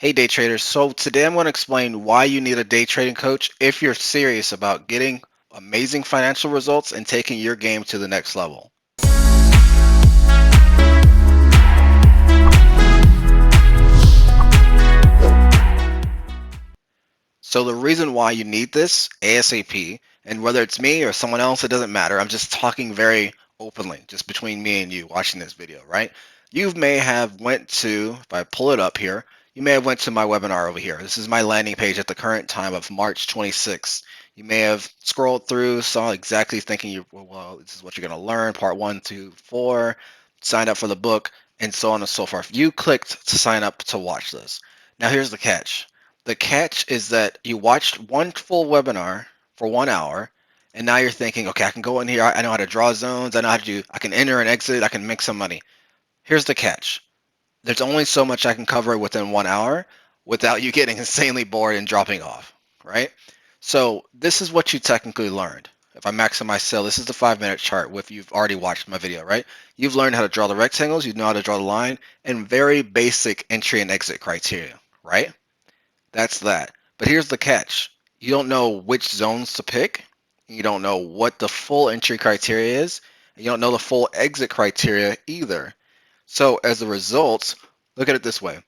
Hey day traders, so today I'm going to explain why you need a day trading coach if you're serious about getting amazing financial results and taking your game to the next level. So the reason why you need this ASAP, and whether it's me or someone else, it doesn't matter. I'm just talking very openly, just between me and you watching this video, right? You may have went to, if I pull it up here, you may have went to my webinar over here. This is my landing page at the current time of March 26th. You may have scrolled through, saw exactly thinking well, this is what you're going to learn, part 1, 2, 4, signed up for the book, and so on and so forth. You clicked to sign up to watch this. Now here's the catch. The catch is that you watched one full webinar for 1 hour, and now you're thinking, okay, I can go in here. I know how to draw zones. I know how to do. I can enter and exit. I can make some money. Here's the catch: there's only so much I can cover within 1 hour without you getting insanely bored and dropping off, right? So this is what you technically learned. If I maximize sale, this is the 5-minute chart. If you've already watched my video, right? You've learned how to draw the rectangles. You know how to draw the line and very basic entry and exit criteria, right? That's that. But here's the catch. You don't know which zones to pick. You don't know what the full entry criteria is. And you don't know the full exit criteria either. So as a result, look at it this way.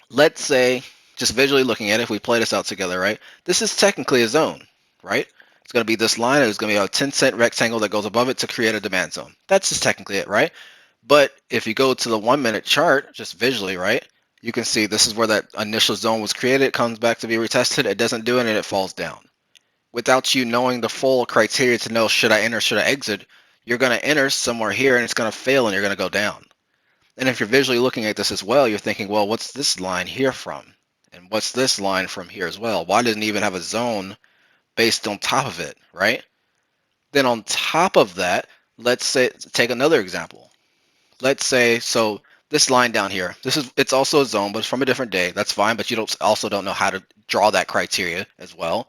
Let's say, just visually looking at it, if we play this out together, right? This is technically a zone, right? It's going to be this line. There's going to be a 10-cent rectangle that goes above it to create a demand zone. That's just technically it, right? But if you go to the 1-minute chart, just visually, right, you can see this is where that initial zone was created. It comes back to be retested. It doesn't do it, and it falls down. Without you knowing the full criteria to know should I enter, should I exit, you're going to enter somewhere here, and it's going to fail, and you're going to go down. And if you're visually looking at this as well, you're thinking, well, what's this line here from? And what's this line from here as well? Why doesn't it even have a zone based on top of it, right? Then on top of that, let's say, take another example. Let's say, so this line down here, it's also a zone, but it's from a different day. That's fine, but you also don't know how to draw that criteria as well.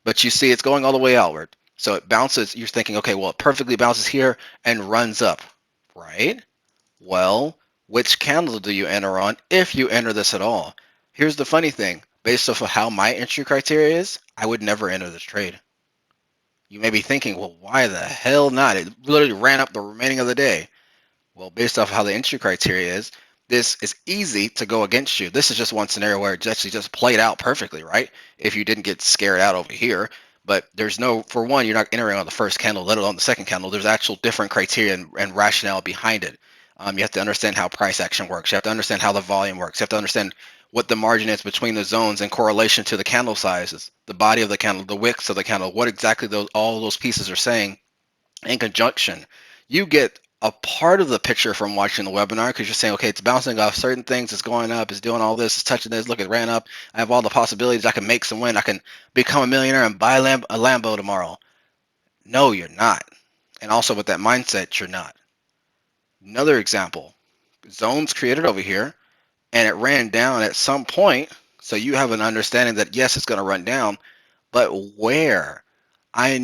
But you see it's going all the way outward. So it bounces, you're thinking, okay, well, it perfectly bounces here and runs up, right? Well, which candle do you enter on if you enter this at all? Here's the funny thing. Based off of how my entry criteria is, I would never enter this trade. You may be thinking, well, why the hell not? It literally ran up the remaining of the day. Well, based off how the entry criteria is, this is easy to go against you. This is just one scenario where it actually just played out perfectly, right? If you didn't get scared out over here. But there's no, for one, you're not entering on the first candle, let alone the second candle. There's actual different criteria and rationale behind it. You have to understand how price action works. You have to understand how the volume works. You have to understand what the margin is between the zones in correlation to the candle sizes, the body of the candle, the wicks of the candle, what exactly all those pieces are saying in conjunction. You get a part of the picture from watching the webinar because you're saying, okay, it's bouncing off certain things, it's going up, it's doing all this, it's touching this, look, it ran up, I have all the possibilities, I can make some win, I can become a millionaire and buy a Lambo tomorrow. No, you're not. And also with that mindset, you're not. Another example, zones created over here, and it ran down at some point, so you have an understanding that, yes, it's going to run down, but where? I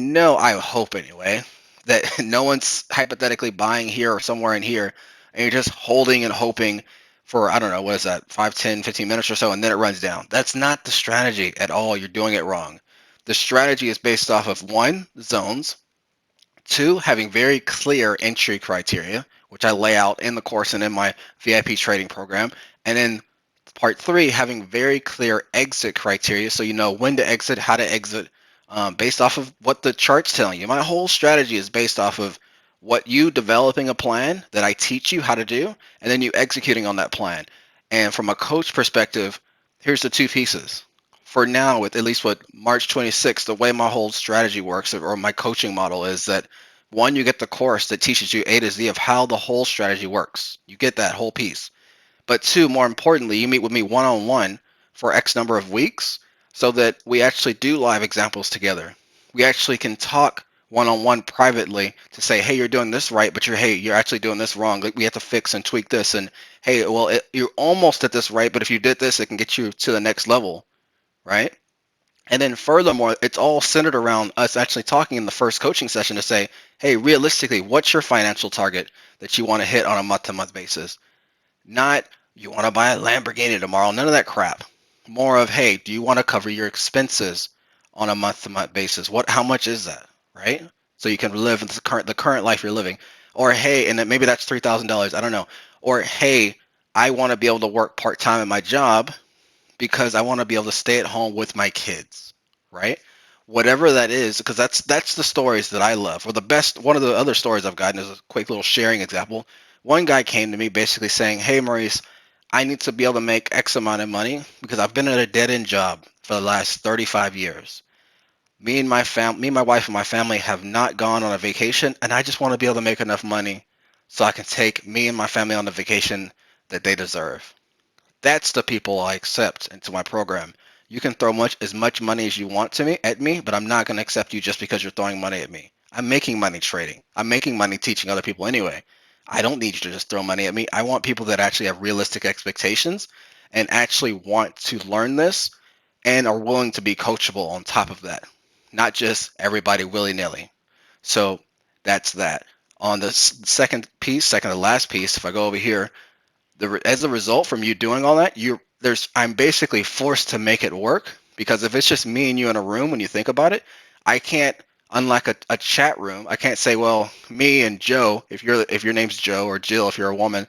hope anyway, that no one's hypothetically buying here or somewhere in here, and you're just holding and hoping for, I don't know, what is that, 5, 10, 15 minutes or so, and then it runs down. That's not the strategy at all. You're doing it wrong. The strategy is based off of 1, zones, 2, having very clear entry criteria, which I lay out in the course and in my VIP trading program, and then part 3, having very clear exit criteria so you know when to exit, how to exit, based off of what the chart's telling you. My whole strategy is based off of what you developing a plan that I teach you how to do, and then you executing on that plan. And from a coach perspective, here's the 2 pieces. For now, with at least what March 26th, the way my whole strategy works or my coaching model is that 1, you get the course that teaches you A to Z of how the whole strategy works. You get that whole piece. But 2, more importantly, you meet with me one-on-one for X number of weeks so that we actually do live examples together. We actually can talk one-on-one privately to say, hey, you're doing this right, but you're actually doing this wrong. Like, we have to fix and tweak this. And hey, well, you're almost at this right, but if you did this, it can get you to the next level, right? And then furthermore, it's all centered around us actually talking in the first coaching session to say, hey, realistically, what's your financial target that you want to hit on a month-to-month basis? Not You want to buy a Lamborghini tomorrow? None of that crap. More of, hey, do you want to cover your expenses on a month-to-month basis? How much is that, right? So you can live the current life you're living. Or hey, and then maybe that's $3,000. I don't know. Or hey, I want to be able to work part-time at my job because I want to be able to stay at home with my kids, right? Whatever that is, because that's the stories that I love. Or the best, one of the other stories I've gotten is a quick little sharing example. One guy came to me basically saying, "Hey, Maurice, I need to be able to make X amount of money because I've been at a dead end job for the last 35 years. Me and my wife and my family have not gone on a vacation, and I just want to be able to make enough money so I can take me and my family on the vacation that they deserve." That's the people I accept into my program. You can throw as much money as you want to me at me, but I'm not going to accept you just because you're throwing money at me. I'm making money trading. I'm making money teaching other people anyway. I don't need you to just throw money at me. I want people that actually have realistic expectations and actually want to learn this and are willing to be coachable on top of that, not just everybody willy-nilly. So that's that. On the second to last piece, if I go over here, as a result from you doing all that, I'm basically forced to make it work because if it's just me and you in a room, when you think about it, I can't, unlike a chat room, I can't say, well, me and Joe, if your name's Joe, or Jill if you're a woman,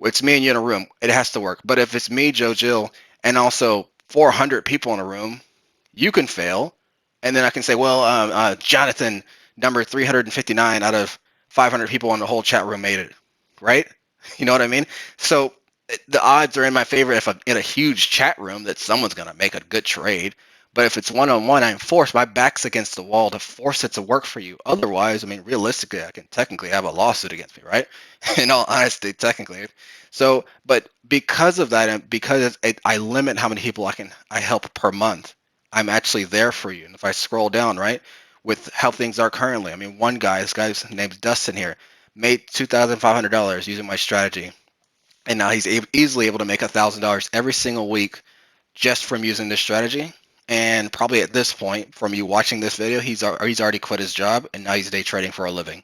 it's me and you in a room, it has to work. But if it's me, Joe, Jill, and also 400 people in a room, you can fail, and then I can say, well, Jonathan, number 359 out of 500 people in the whole chat room made it, right? You know what I mean? So the odds are in my favor if I'm in a huge chat room that someone's gonna make a good trade. But if it's one-on-one, I'm forced. My back's against the wall to force it to work for you. Otherwise, I mean, realistically, I can technically have a lawsuit against me, right? In all honesty, technically. So, but because of that, and because I limit how many people I help per month, I'm actually there for you. And if I scroll down, right, with how things are currently, I mean, this guy's name's Dustin here, made $2,500 using my strategy, and now he's easily able to make $1,000 every single week just from using this strategy. And probably at this point, from you watching this video, he's already quit his job and now he's day trading for a living.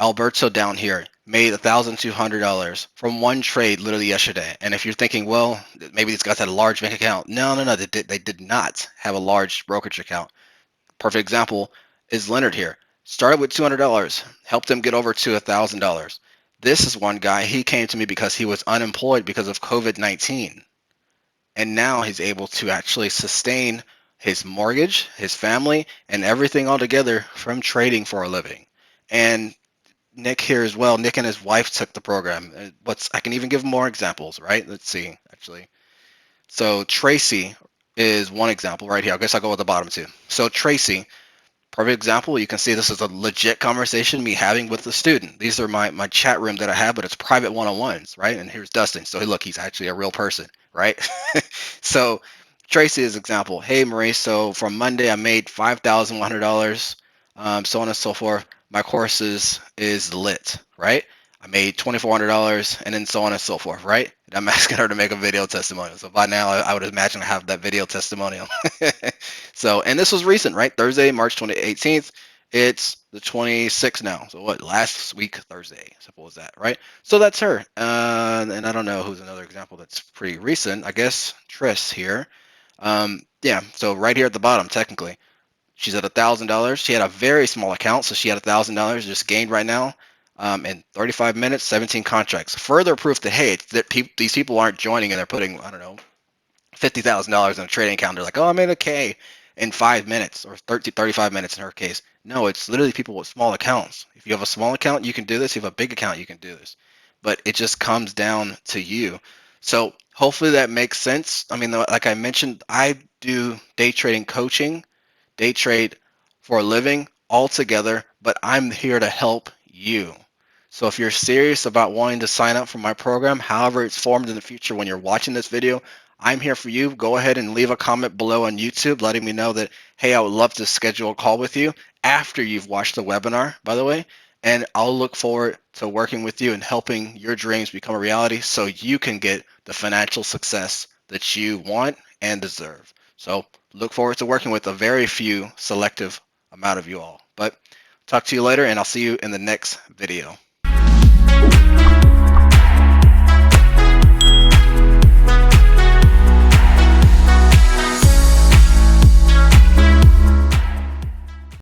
Alberto down here made $1,200 from one trade literally yesterday. And if you're thinking, well, maybe these guys had a large bank account. No, no, no, they did not have a large brokerage account. Perfect example is Leonard here. Started with $200, helped him get over to $1,000. This is one guy, he came to me because he was unemployed because of COVID-19. And now he's able to actually sustain his mortgage, his family, and everything all together from trading for a living. And Nick here as well. Nick and his wife took the program. I can even give more examples, right? Let's see, actually. So Tracy is one example right here. I guess I'll go with the bottom two. So Tracy, perfect example. You can see this is a legit conversation me having with the student. These are my chat room that I have, but it's private one-on-ones, right? And here's Dustin. So hey, look, he's actually a real person, right? So Tracy is example. Hey, Marie. So from Monday, I made $5,100, so on and so forth. My course is lit, right? I made $2,400, and then so on and so forth, right? And I'm asking her to make a video testimonial. So by now, I would imagine I have that video testimonial. So, and this was recent, right? Thursday, March 18th. It's the 26th now. So what? Last week, Thursday. Simple as that, right? So that's her. And I don't know who's another example that's pretty recent. I guess Triss here. Yeah. So right here at the bottom, technically, she's at $1,000. She had a very small account, so she had $1,000 just gained right now. In 35 minutes, 17 contracts. Further proof that hey, these people aren't joining and they're putting, I don't know, $50,000 in a trading account. They're like, oh, I made a K in 5 minutes or 35 minutes in her case. No, it's literally people with small accounts. If you have a small account, you can do this. If you have a big account, you can do this. But it just comes down to you. So hopefully that makes sense. I mean, like I mentioned, I do day trading coaching, day trade for a living all together, but I'm here to help you. So if you're serious about wanting to sign up for my program, however it's formed in the future when you're watching this video, I'm here for you. Go ahead and leave a comment below on YouTube letting me know that, hey, I would love to schedule a call with you after you've watched the webinar, by the way. And I'll look forward to working with you and helping your dreams become a reality so you can get the financial success that you want and deserve. So look forward to working with a very few selective amount of you all. But talk to you later, and I'll see you in the next video.